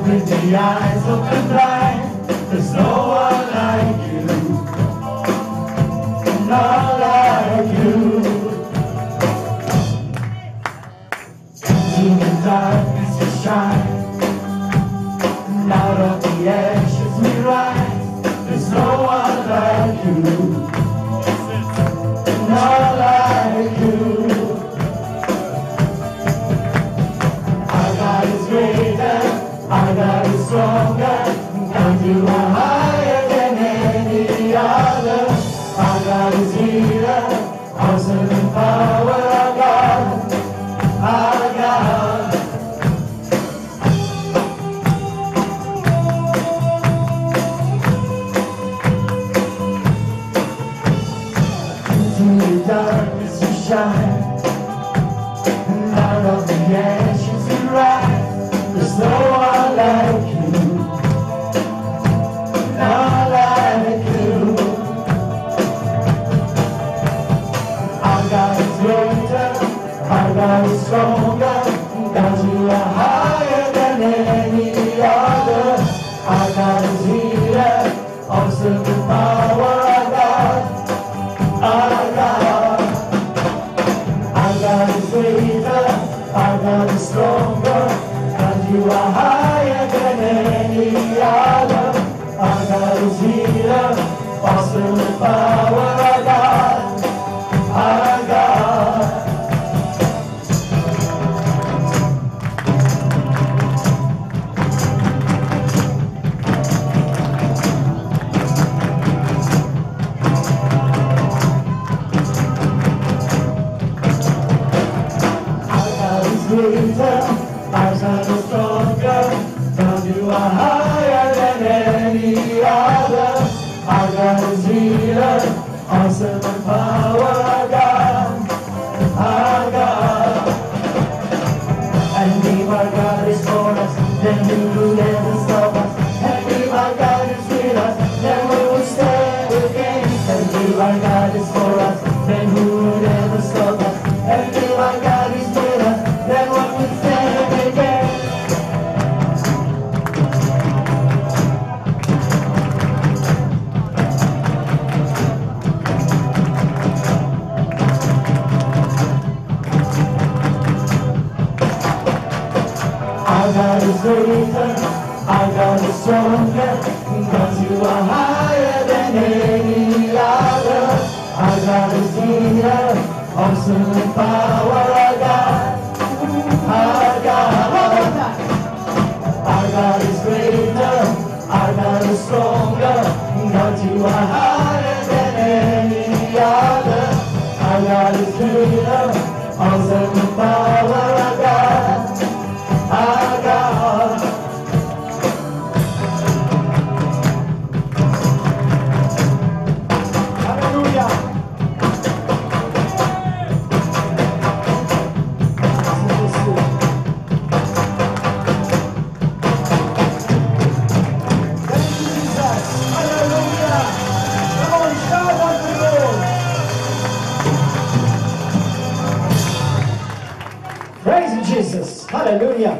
with the eyes open blind. There's no one like you, not like you. In the darkness we shine, and out of the ashes we rise. There's no one like you, not like you. Our God is greater, our God is stronger, and you are higher than any other. Our God is healer, awesome in power, our God, our God. Into the darkness you shine, and out of the ashes you rise. There's no one like you, not like you. Our God is greater, our God is stronger, God, you are higher than any other. Our God is healer, awesome in power, our God, our God. Our God is greater, our God is stronger, and you are higher than any other. Our God is healer, awesome in power, our God, our God. Greater, our God is stronger, God, you are higher than any other. Our God is healer, awesome in power, our God, our God. And if our God is for us, then who will ever stop us? And if our God is with us, then we will stand against. And if our God is for us, then who will ever stop us? And if our God is with us, then what we stand again. Our God is greater, our God is stronger, because you are higher than any other. Our God is healer, awesome in power, our God. Our God, our God is greater, our God is stronger, God, you are higher than any other. Our God is greater, awesome in power, our God, our God. Hallelujah. Praise Jesus. Hallelujah.